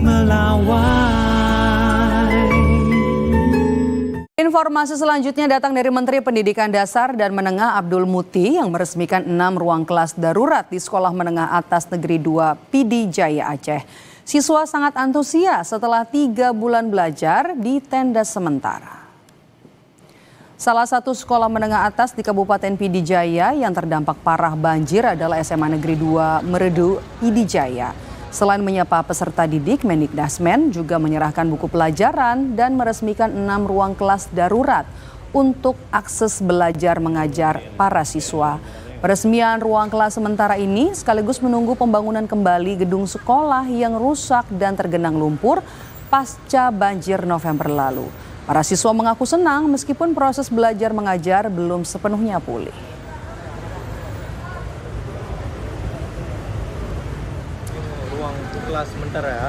melawai. Informasi selanjutnya datang dari Menteri Pendidikan Dasar dan Menengah Abdul Muti yang meresmikan 6 ruang kelas darurat di Sekolah Menengah Atas Negeri 2 PD Jaya Aceh. Siswa sangat antusias setelah 3 bulan belajar di tenda sementara. Salah satu sekolah menengah atas di Kabupaten PD Jaya yang terdampak parah banjir adalah SMA Negeri 2 Meredu PD Jaya. Selain menyapa peserta didik, Mendikdasmen juga menyerahkan buku pelajaran dan meresmikan 6 ruang kelas darurat untuk akses belajar mengajar para siswa. Peresmian ruang kelas sementara ini sekaligus menunggu pembangunan kembali gedung sekolah yang rusak dan tergenang lumpur pasca banjir November lalu. Para siswa mengaku senang meskipun proses belajar mengajar belum sepenuhnya pulih. Ruang kelas sementara ya.